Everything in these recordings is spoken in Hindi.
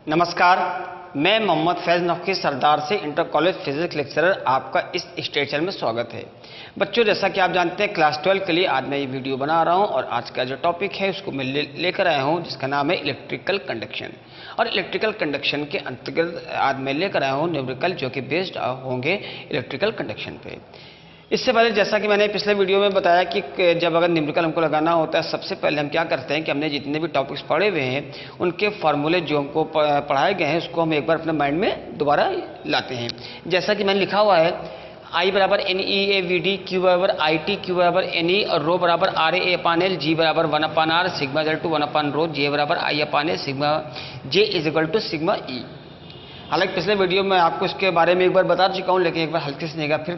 नमस्कार, मैं मोहम्मद फैज़ नफ़ी सरदार से इंटर कॉलेज फिजिक्स लेक्चरर आपका इस स्टेशन में स्वागत है। बच्चों, जैसा कि आप जानते हैं क्लास 12 के लिए आज मैं ये वीडियो बना रहा हूँ और आज का जो टॉपिक है उसको मैं लेकर आया हूँ जिसका नाम है इलेक्ट्रिकल कंडक्शन। और इलेक्ट्रिकल कंडक्शन के अंतर्गत आज मैं लेकर आया हूँ न्यूमेरिकल जो कि बेस्ड होंगे इलेक्ट्रिकल कंडक्शन पे। इससे पहले जैसा कि मैंने पिछले वीडियो में बताया कि जब अगर न्यूमेरिकल हमको लगाना होता है सबसे पहले हम क्या करते हैं कि हमने जितने भी टॉपिक्स पढ़े हुए हैं उनके फार्मूले जो हमको पढ़ाए गए हैं उसको हम एक बार अपने माइंड में दोबारा लाते हैं। जैसा कि मैंने लिखा हुआ है I बराबर N E A V D, Q बराबर आई टी, क्यू बराबर एन ई और रो बराबर आर ए अपान एल, जी बराबर 1/r, sigma equal to 1/ρ, J बराबर I upon A, sigma J is equal to sigma E. हालांकि पिछले वीडियो में आपको इसके बारे में एक बार बता चुका हूँ, लेकिन एक बार हल्के से निगाह फिर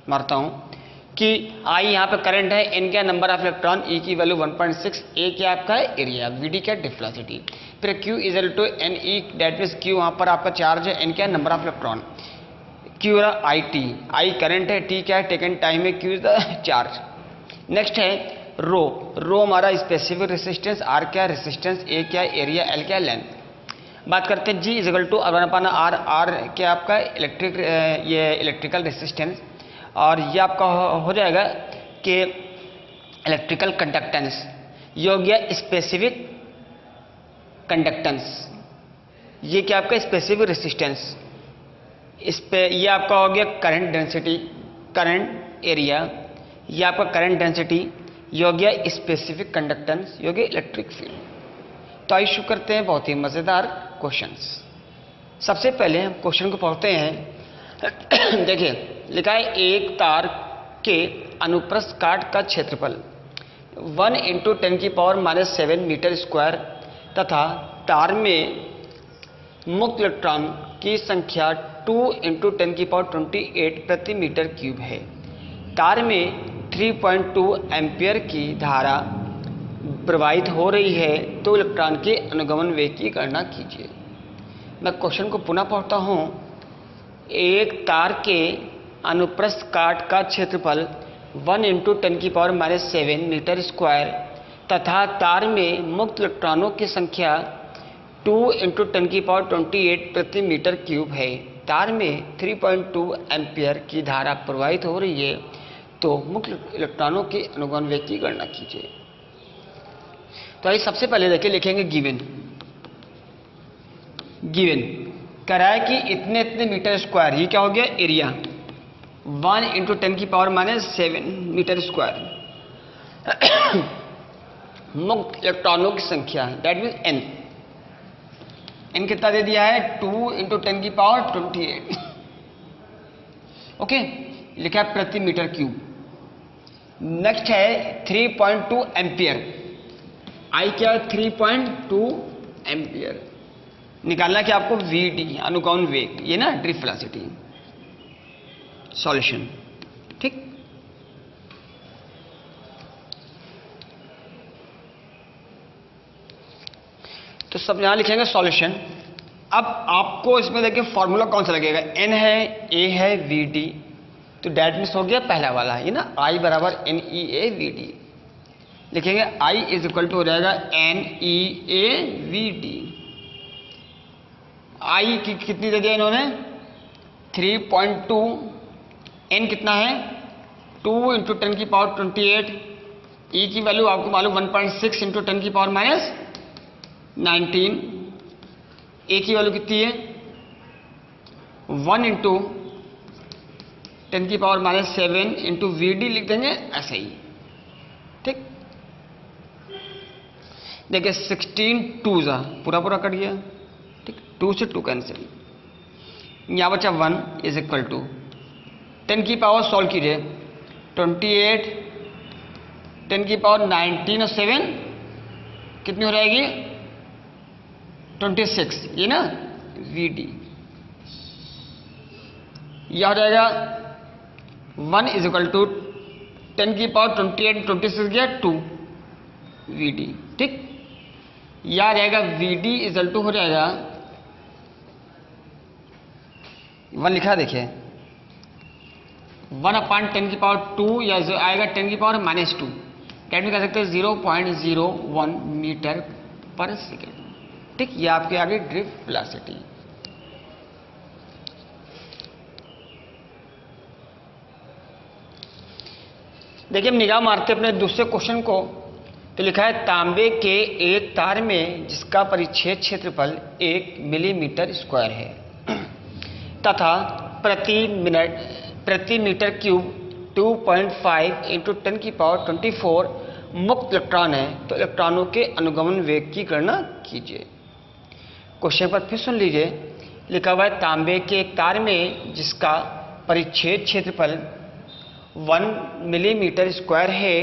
मारता हूँ कि I यहाँ पे करंट है, N क्या नंबर ऑफ इलेक्ट्रॉन, E की वैल्यू 1.6, A क्या आपका है एरिया, VD क्या डिफ्लेसिटी, फिर Q is equal to N E, that means Q वहाँ पर आपका चार्ज है, N क्या number of electron, Q I T, I current है, T क्या है टेकन टाइम है, Q is the charge. Next है रो हमारा स्पेसिफिक रेसिस्टेंस, R क्या रेसिस्टेंस, A क्या एरिया, L क्या लेंथ। बात करते हैं G is equal to R क्या आपका इलेक्ट्रिकल रेसिस्टेंस और ये आपका हो जाएगा कि इलेक्ट्रिकल कंडक्टेंस, ये हो गया स्पेसिफिक कंडक्टेंस, ये क्या आपका स्पेसिफिक रेसिस्टेंस, इस पे ये आपका हो गया करंट डेंसिटी, करंट एरिया, ये आपका करंट डेंसिटी, ये हो गया स्पेसिफिक कंडक्टेंस, ये हो गया इलेक्ट्रिक फील्ड। तो आइए शुरू करते हैं बहुत ही मज़ेदार क्वेश्चंस। सबसे पहले हम क्वेश्चन को पढ़ते हैं। देखिए लिखा है एक तार के अनुप्रस्थ काट का क्षेत्रफल 1 × 10⁻⁻7 मीटर स्क्वायर तथा तार में मुक्त इलेक्ट्रॉन की संख्या 2 × 10⁻28 प्रति मीटर क्यूब है। तार में 3.2 एम्पियर की धारा प्रवाहित हो रही है, तो इलेक्ट्रॉन के अनुगमन वेग की गणना कीजिए। मैं क्वेश्चन को पुनः पढ़ता हूँ। एक तार के अनुप्रस्थ काट का क्षेत्रफल 1 × 10⁻⁷ मीटर स्क्वायर तथा तार में मुक्त इलेक्ट्रॉनों की संख्या 2 × 10⁻28 प्रति मीटर क्यूब है। तार में 3.2 एम्पियर की धारा प्रवाहित हो रही है, तो मुक्त इलेक्ट्रॉनों के अनुगमन वेग की गणना कीजिए। तो आइए सबसे पहले देखिए, लिखेंगे गिवन कह रहा है कि इतने इतने मीटर स्क्वायर, ये क्या हो गया एरिया, 1 × 10⁻⁷ मीटर स्क्वायर, मुक्त इलेक्ट्रॉनों की संख्या दैट मीन n कितना दे दिया है 2 × 10⁻28, ओके, लिखा है प्रति मीटर क्यूब। नेक्स्ट है 3.2 एम्पियर, I क्या है 3.2 एम्पियर, निकालना कि आपको VD अनुगमन वेग, ये ना डिफ्लेसिटी। सॉल्यूशन, ठीक। तो सब यहां लिखेंगे सॉल्यूशन। अब आपको इसमें देखिए फॉर्मूला कौन सा लगेगा, N है, A है, VD, तो डेट मीन्स हो गया पहला वाला, ये ना I बराबर NEAVD। लिखेंगे I इज इक्वल टू हो जाएगा NEAVD। I की कितनी दे दिया इन्होंने 3.2, N कितना है 2 × 10⁻28, E की वैल्यू आपको मालूम 1.6 × 10⁻19, A की वैल्यू कितनी है 1 × 10⁻7 × VD लिख देंगे ऐसे ही, ठीक। देखिए 16 2 पूरा कट गया, ठीक, 2 से 2 कैंसिल, यहाँ बचा 1 इज इक्वल टू 10 की पावर सॉल्व कीजिए 28, 10 की पावर 19 और 7 कितनी हो जाएगी 26, ये ना VD। यह हो जाएगा 1 इज इक्वल टू 10 की पावर 28 26 गया 2 VD, ठीक। यह आ जाएगा VD इज इक्वल टू हो जाएगा 1 लिखा देखिए 1/10⁻², या आएगा 10⁻⁻², डेट में कह सकते हैं 0.01 मीटर पर सेकेंड। ठीक, ये आपके आगे ड्रिफ्ट वेलोसिटी। देखिए हम निगाह मारते अपने दूसरे क्वेश्चन को, तो लिखा है तांबे के एक तार में जिसका परिच्छेद क्षेत्रफल 1 मिलीमीटर स्क्वायर है तथा प्रति मीटर क्यूब 2.5 इंटू 10⁻24 मुक्त इलेक्ट्रॉन है, तो इलेक्ट्रॉनों के अनुगमन वेग की गणना कीजिए। क्वेश्चन पर फिर सुन लीजिए, लिखा हुआ है तांबे के एक तार में जिसका परिच्छेद क्षेत्रफल 1 मिलीमीटर स्क्वायर है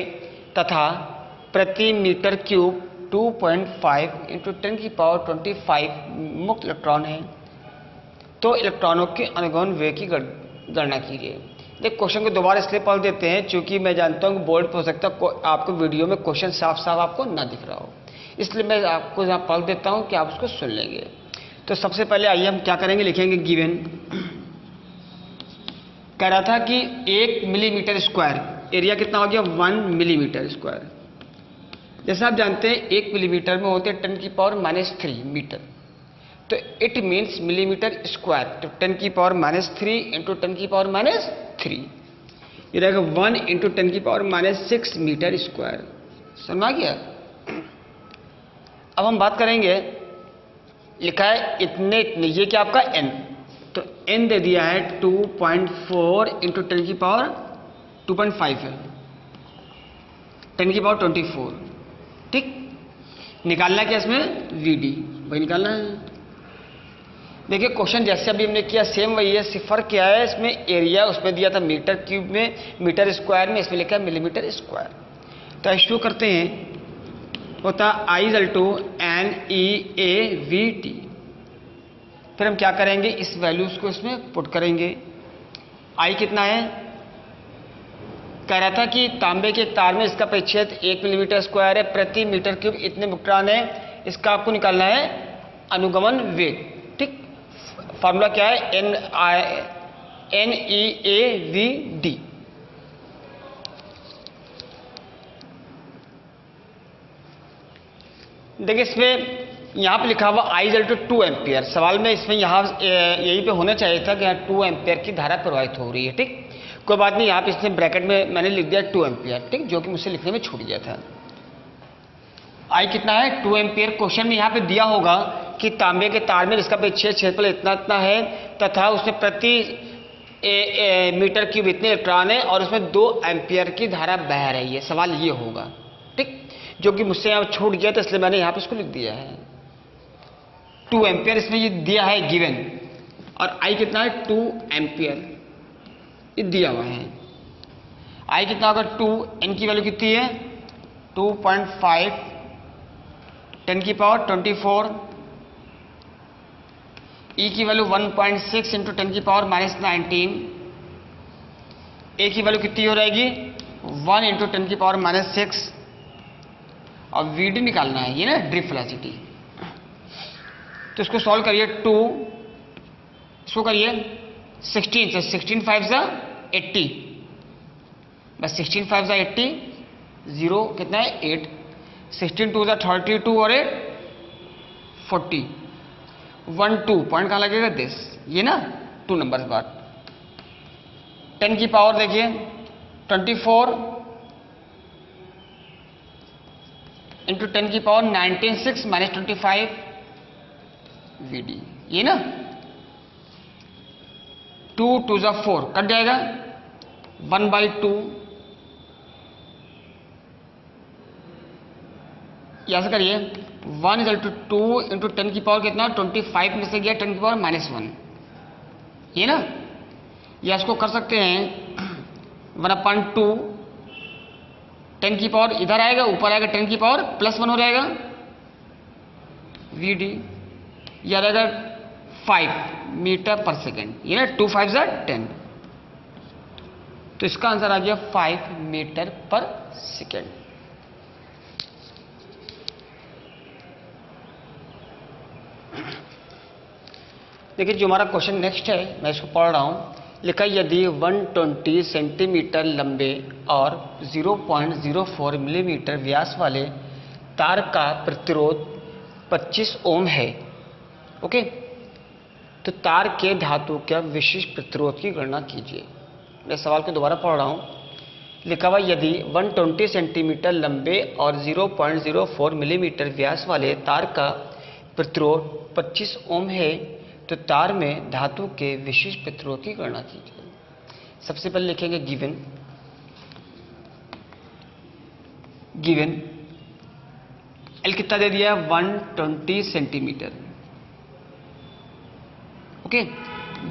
तथा प्रति मीटर क्यूब 2.5 इंटू 10⁻25 मुक्त इलेक्ट्रॉन है, तो इलेक्ट्रॉनों के अनुगमन वेग की गणना कीजिए। देख क्वेश्चन को दोबारा इसलिए पढ़ देते हैं क्योंकि मैं जानता हूँ बोर्ड पर हो सकता है आपको वीडियो में क्वेश्चन साफ साफ आपको ना दिख रहा हो, इसलिए मैं आपको यहाँ पढ़ देता हूँ कि आप उसको सुन लेंगे। तो सबसे पहले आइए हम क्या करेंगे, लिखेंगे गिवन। कह रहा था कि 1 मिलीमीटर स्क्वायर, एरिया कितना हो गया 1 मिलीमीटर स्क्वायर। जैसा आप जानते हैं 1 मिलीमीटर में होते हैं 10⁻³ मीटर, तो इट मीन्स मिलीमीटर स्क्वायर, तो 10⁻³ इंटू 10⁻³ ये रहेगा 1 इंटू 10⁻6 मीटर स्क्वायर। समझ आ गया। अब हम बात करेंगे, लिखा है इतने इतने, ये क्या आपका n, तो n दे दिया है 2.4 इंटू 2.5 है 10⁻24। ठीक, निकालना क्या इसमें Vd, वही निकालना है। देखिए क्वेश्चन जैसे अभी हमने किया सेम वही है, सिर्फ फर्क क्या है, इसमें एरिया उसमें दिया था मीटर क्यूब में, मीटर स्क्वायर में, इसमें लिखा है मिलीमीटर स्क्वायर। तो शुरू करते हैं, होता I=NEAVT। फिर हम क्या करेंगे, इस वैल्यूज को इसमें पुट करेंगे। I कितना है, कह रहा था कि तांबे के एक तार में इसका परिच्छेद 1 मिलीमीटर स्क्वायर है, प्रति मीटर क्यूब इतने इलेक्ट्रॉन है, इसका आपको निकालना है अनुगमन वेग। ठीक, फॉर्मूला क्या है, NEAVD। देखिए इसमें यहाँ पे लिखा हुआ I=2 एम्पियर, सवाल में इसमें यहाँ यहीं पे होना चाहिए था कि यहाँ 2 एम्पियर की धारा प्रवाहित हो रही है। ठीक, कोई बात नहीं, यहाँ पे इसने ब्रैकेट में मैंने लिख दिया 2 एम्पियर, ठीक, जो कि मुझसे लिखने में छूट गया था। I कितना है 2 एम्पियर। क्वेश्चन में यहाँ पे दिया होगा कि तांबे के तार में इसका परिच्छेद क्षेत्रफल इतना इतना है तथा उसमें प्रति मीटर क्यूब इतने इलेक्ट्रॉन है और उसमें 2 एम्पियर की धारा बह रही है, सवाल ये होगा। ठीक, जो कि मुझसे यहाँ छूट गया, तो इसलिए मैंने यहाँ पे इसको लिख दिया है 2 एम्पियर, इसमें ये दिया है गिवन। और I कितना है 2 एम्पियर, ये दिया हुआ है। I कितना होगा 2, n की वैल्यू कितनी है 2.5 10⁻24, E की वैल्यू 1.6 इंटू 10⁻19, A की वैल्यू कितनी हो रहेगी 1 इंटू 10⁻6, और Vd निकालना है, ये ना ड्रिफ्ट वेलोसिटी। तो इसको सॉल्व करिए, 2 इसको करिए 16 से 16 5 सा 80, बस 16 5 सा 80, 0 कितना है 8, 16 2 सा 32 और 8 40, 1 2 पॉइंट कहाँ लगेगा दिस, ये ना 2 नंबर्स बाद। 10 की पावर देखिए 24 इंटू 10 की पावर 96 माइनस 25 Vd, ये ना 2 2 सा 4 कट जाएगा, 1/2, यहां से करिए 1 = 2 इंटू 10 की पावर कितना 25 में से गया 10 की पावर -1, ये ना, या इसको कर सकते हैं 1/2, 10 की पावर इधर आएगा, ऊपर आएगा 10 की पावर +1 हो जाएगा Vd, यह रहेगा 5 मीटर पर सेकेंड, ये ना 2 5 = 10, तो इसका आंसर आ गया 5 मीटर पर सेकेंड। देखिए जो हमारा क्वेश्चन नेक्स्ट है, मैं इसको पढ़ रहा हूं, लिखा यदि 120 सेंटीमीटर लंबे और 0.04 मिलीमीटर व्यास वाले तार का प्रतिरोध 25 ओम है। ओके, तो तार के धातु का विशिष्ट प्रतिरोध की गणना कीजिए। मैं सवाल को दोबारा पढ़ रहा हूं। लिखा हुआ यदि 120 सेंटीमीटर लंबे और 0.04 मिलीमीटर व्यास वाले तार का प्रतिरोध 25 ओम है तो तार में धातु के विशिष्ट प्रतिरोध की गणना कीजिए। सबसे पहले लिखेंगे गिवन एल कितना दे दिया है 120 सेंटीमीटर। ओके,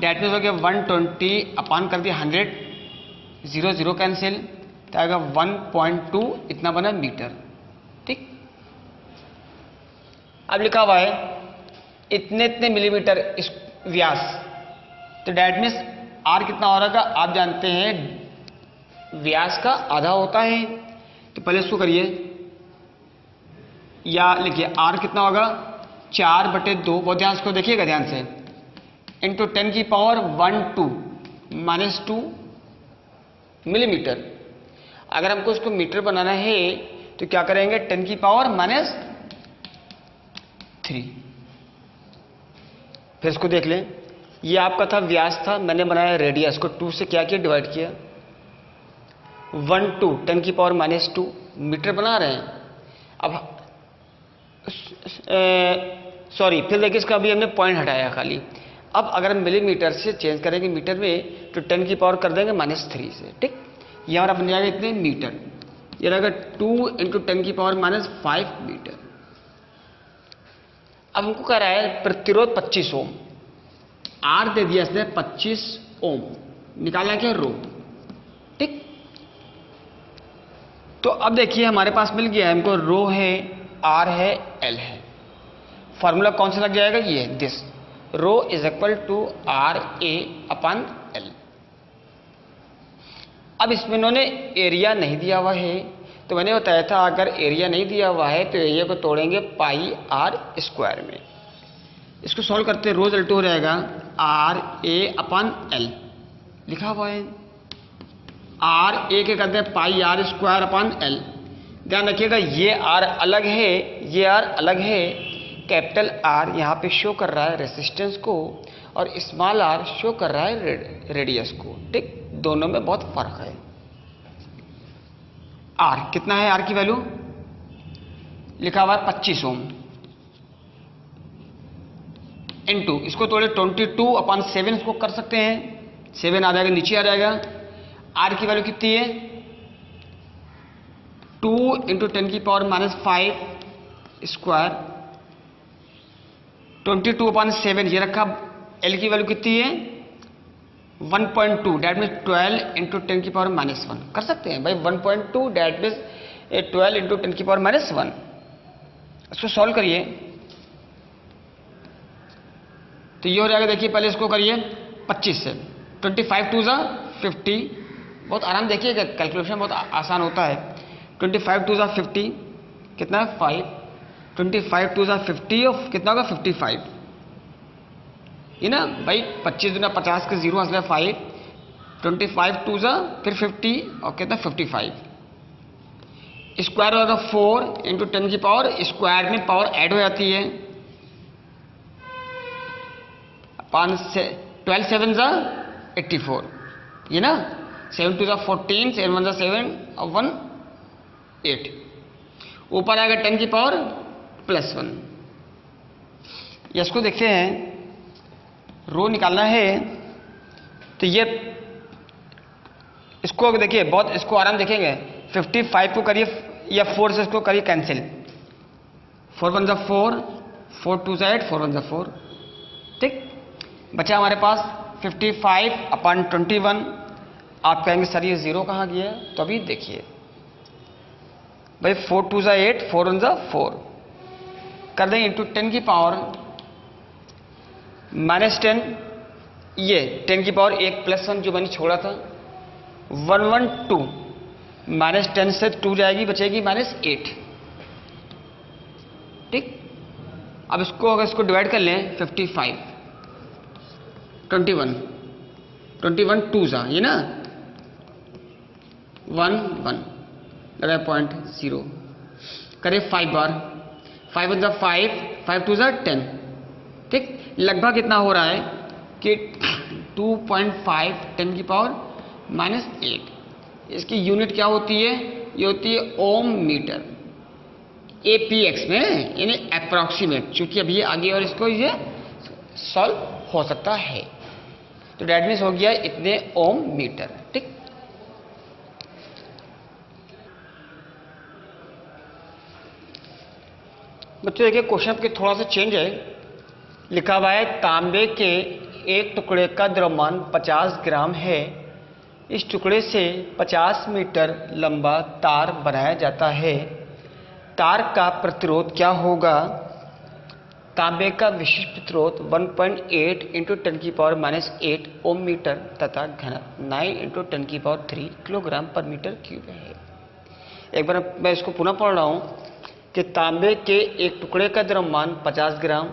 डेट मीन्स हो गया 120 अपान कर दिया 100, 0 0 कैंसिल, तो आएगा 1.2 इतना बना मीटर। ठीक, अब लिखा हुआ है इतने इतने मिलीमीटर इस व्यास, तो डेट मीन्स आर कितना हो रहा है आप जानते हैं व्यास का आधा होता है। तो पहले इसको करिए, या लिखिए आर कितना होगा 4/2, बहुत ध्यान से देखिएगा ध्यान से, इंटू 10 की पावर 12 -2 मिलीमीटर। अगर हमको इसको मीटर बनाना है तो क्या करेंगे 10 की पावर -3। फिर इसको देख लें, ये आपका था व्यास था, मैंने बनाया रेडियस को 2 से क्या किया डिवाइड किया, 12 10 की पावर -2 मीटर बना रहे हैं। अब सॉरी, फिर देखिए इसका अभी हमने पॉइंट हटाया खाली। अब अगर हम मिलीमीटर से चेंज करेंगे मीटर में तो 10 की पावर कर देंगे -3 से। ठीक, ये हमारा बन जाएगा इतने मीटर, ये रहेगा 2 इंटू 10 की पावर -5 मीटर। अब हमको कह रहा है प्रतिरोध 25 ओम, आर दे दिया इसने 25 ओम, निकालना क्या रो। ठीक, तो अब देखिए हमारे पास मिल गया है, हमको रो है, आर है, एल है। फॉर्मूला कौन सा लग जाएगा, ये this rho is equal to R A upon L. अब इसमें इन्होंने एरिया नहीं दिया हुआ है, तो मैंने बताया था अगर एरिया नहीं दिया हुआ है तो एरिया को तोड़ेंगे पाई आर स्क्वायर में। इसको सॉल्व करते रोज रिजल्ट हो जाएगा आर ए अपन एल, लिखा हुआ है आर ए के करते हैं पाई आर स्क्वायर अपन एल। ध्यान रखिएगा ये आर अलग है, ये आर अलग है। कैपिटल आर यहाँ पे शो कर रहा है रेसिस्टेंस को और स्मॉल आर शो कर रहा है रेडियस को। ठीक, दोनों में बहुत फर्क है। आर कितना है, आर की वैल्यू लिखा हुआ है 25 ओम, इनटू इसको तोड़े 22/7 इसको कर सकते हैं, 7 आ जाएगा नीचे आ जाएगा। आर की वैल्यू कितनी है 2 इंटू 10 की पावर -5 स्क्वायर, 22/7 ये रखा। एल की वैल्यू कितनी है 1.2, डेट मीन्स 12 इंटू 10 की पावर -1 कर सकते हैं भाई। 1.2 डेट मीन्स 12 इंटू 10 की पावर -1। इसको सॉल्व करिए तो ये हो जाएगा, देखिए पहले इसको करिए 25 से, 25 2 ज़ा 50, बहुत आराम देखिएगा, कैलकुलेशन बहुत आसान होता है। 25 2 ज़ा 50 कितना है 5, 25 2 ज़ा 50 और कितना होगा 55, ये ना भाई 25 दूना 50 के 0 असला 5, 25 2 ज़ा फिर 50 और कितना 55। स्क्वायर होगा 4 इंटू 10 की पावर, स्क्वायर में पावर ऐड हो जाती है, 12 7 ज़ा 84, ये ना 7 2 ज़ा 14, 7 1 ज़ा 7 और 1 8, ऊपर आएगा 10 की पावर +1। इसको देखते हैं, रो निकालना है तो ये इसको देखिए बहुत, इसको आराम देखेंगे। 55 को करिए या 4 से इसको करिए कैंसिल, 4 1 ज़ा 4, 4 2 ज़ा 8, 4 1 ज़ा 4। ठीक, बचा हमारे पास 55/21। आप कहेंगे सर ये 0 कहाँ गया, तो अभी देखिए भाई 4 2 ज़ा 8, 4 1 ज़ा 4 कर देंगे इंटू 10 की पावर -10, ये 10 की पावर 1 +1 जो मैंने छोड़ा था 112, -10 से 2 जाएगी बचेगी -8। ठीक, अब इसको अगर इसको डिवाइड कर लें 55 21 2 ज़ा ये ना 1 1 लगा 0.0 करें 5 बार, 5 1 ज़ा 5 5 टू 10, ठीक। लगभग इतना हो रहा है कि 2.5 10⁻⁻8। इसकी यूनिट क्या होती है? ये होती है ओम मीटर, APX में, यानी अप्रोक्सीमेट, चूंकि अभी ये आगे और इसको ये सॉल्व हो सकता है। तो डेट मीन्स हो गया इतने ओम मीटर, ठीक। बच्चों देखिए क्वेश्चन के थोड़ा सा चेंज है। लिखा हुआ है तांबे के एक टुकड़े का द्रव्यमान 50 ग्राम है। इस टुकड़े से 50 मीटर लंबा तार बनाया जाता है। तार का प्रतिरोध क्या होगा? तांबे का विशिष्ट प्रतिरोध 1.8 × 10⁻⁻8 ओम मीटर तथा घनत्व 9 × 10⁻³ किलोग्राम पर मीटर क्यूब है। एक बार मैं इसको पुनः पढ़ रहा हूं कि तांबे के एक टुकड़े का द्रव्यमान 50 ग्राम,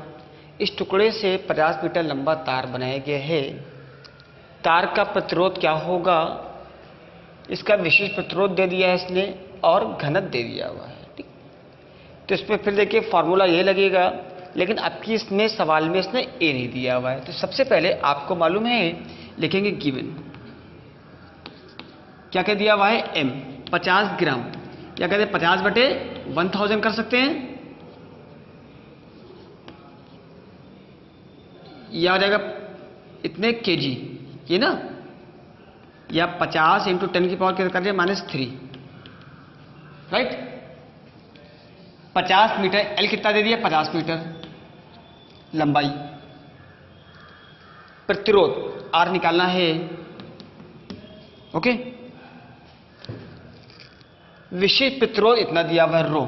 इस टुकड़े से 50 मीटर लंबा तार बनाया गया है। तार का प्रतिरोध क्या होगा? इसका विशिष्ट प्रतिरोध दे दिया है इसने और घनत्व दे दिया हुआ है, ठीक। तो इसमें फिर देखिए फॉर्मूला ये लगेगा, लेकिन आपकी इसमें सवाल में इसने ए नहीं दिया हुआ है। तो सबसे पहले आपको मालूम है, लिखेंगे गिवन, क्या क्या दिया हुआ है? m 50 ग्राम, क्या कहते हैं 50/1000 कर सकते हैं, या आ जाएगा इतने kg, ये ना, या 50 × 10⁻³ राइट। 50 मीटर, एल कितना दे दिया? 50 मीटर लंबाई। प्रतिरोध आर निकालना है, ओके। विशिष्ट प्रतिरोध इतना दिया हुआ है रो,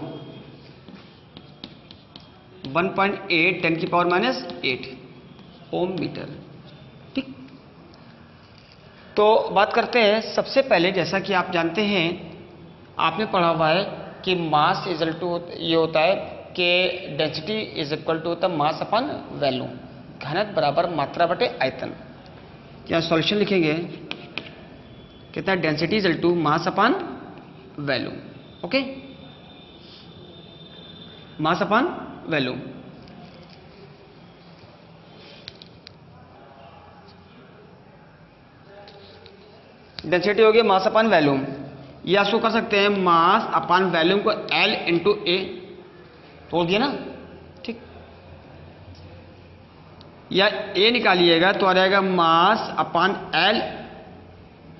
1.8 10⁻⁸ ओम मीटर, ठीक। तो बात करते हैं सबसे पहले, जैसा कि आप जानते हैं, आपने पढ़ा हुआ है कि मास इजल टू ये होता है कि डेंसिटी इज इक्वल टू होता है मास अपन वैल्यूम, घनत्व बराबर मात्रा बटे आयतन। क्या सॉल्यूशन लिखेंगे? कितना? Density equal to mass upon volume, okay, mass upon volume. Density हो गया मास अपन वैल्यूम, या इसको कर सकते हैं मास अपन वैल्यूम को L × A तोड़ दिया ना, ठीक। या A निकालिएगा तो आ जाएगा मास अपन L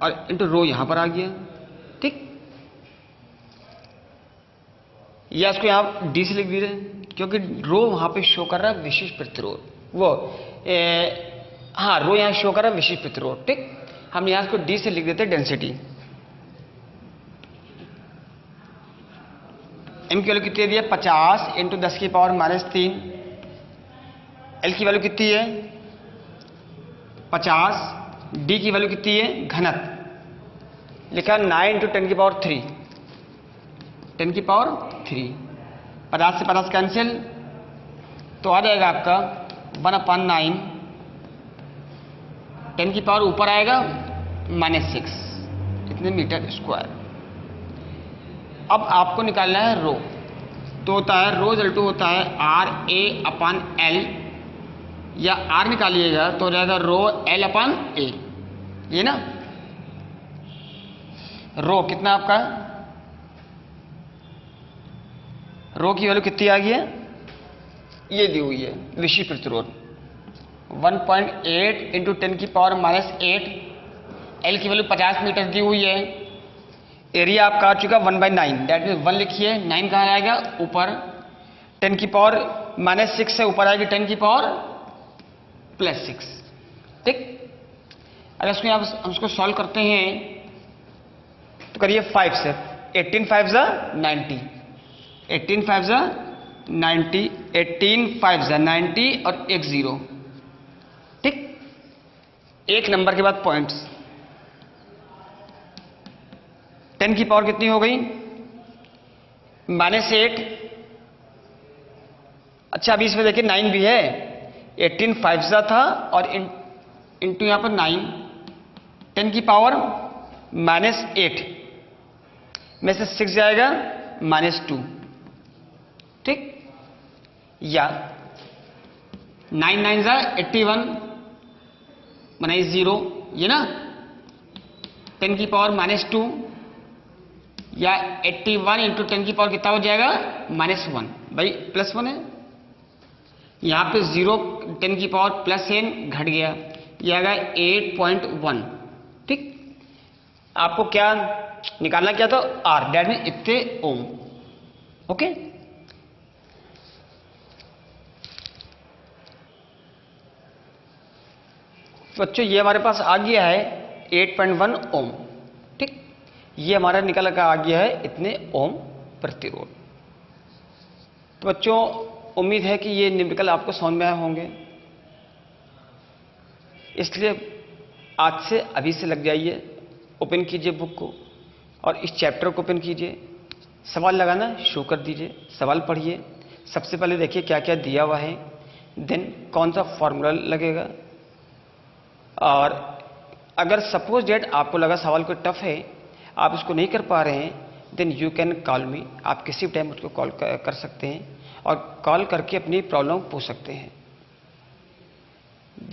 और इंटू रो यहां पर आ गया, ठीक। या इसको यहां D से लिख दीजिए, क्योंकि रो वहां पे शो कर रहा है विशिष्ट प्रतिरोध, वो हाँ रो यहां शो कर रहा है विशिष्ट प्रतिरोध, ठीक। हम यहां इसको D से लिख देते डेंसिटी। m की वैल्यू कितनी दिया? 50 × 10⁻³ L की वैल्यू कितनी है? 50। D की वैल्यू कितनी है? घनत्व लिखा 9 × 10⁻³ 10⁻³ 50 से 50 कैंसिल, तो आ जाएगा आपका 1/9 10 की पावर ऊपर आएगा -6, इतने मीटर स्क्वायर। अब आपको निकालना है रो, तो होता है रो इक्वल टू होता है RA/L, या R निकालिएगा तो हो जाएगा रो L/A, ये ना। रो कितना आपका? रो की वैल्यू कितनी आ गई है? ये दी हुई है विशिष्ट प्रतिरोध 1.8 × 10⁻⁸। L की वैल्यू 50 मीटर दी हुई है। एरिया आपका आ चुका 1/9, दैट मीन 1 लिखिए, 9 कहाँ आएगा? ऊपर, 10⁻⁻6 से ऊपर आएगी 10⁻+6, ठीक। अगर इसमें आप हम इसको सॉल्व करते हैं तो करिए 5 से, 18 5 90, 18 5 90, 18 5 90 और एक 0, ठीक। एक नंबर के बाद पॉइंट्स। 10 की पावर कितनी हो गई? -8। अच्छा अभी इसमें देखिए 9 भी है, 18 5 था और इंटू यहां पर 9, 10 की पावर -8 में से 6 जाएगा -2, ठीक। या 9 9 जा 81 बनाइए 0, ये ना 10 की पावर -2 या 81 इंटू 10 की पावर कितना हो जाएगा -1, भाई +1 है। यहां पे 0 10 की पावर +n घट गया, ये आ गया 8.1। ठीक, आपको क्या निकालना क्या था R, दैट मीन इतने ओम। ओके, बच्चों ये हमारे पास आ गया है 8.1 ओम। ठीक, ये हमारा निकल कर आ गया है इतने ओम प्रतिरोध। तो बच्चों उम्मीद है कि ये न्यूमेरिकल आपको समझ में आए होंगे, इसलिए आज से अभी से लग जाइए, ओपन कीजिए बुक को और इस चैप्टर को ओपन कीजिए, सवाल लगाना शुरू कर दीजिए, सवाल पढ़िए। सबसे पहले देखिए क्या क्या दिया हुआ है, देन कौन सा फॉर्मूला लगेगा। और अगर सपोज डेट आपको लगा सवाल कोई टफ है, आप इसको नहीं कर पा रहे हैं, then you can call me, आप किसी भी टाइम मुझको कॉल कर सकते हैं और कॉल करके अपनी प्रॉब्लम पूछ सकते हैं।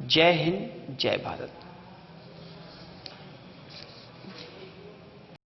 जय हिंद, जय भारत।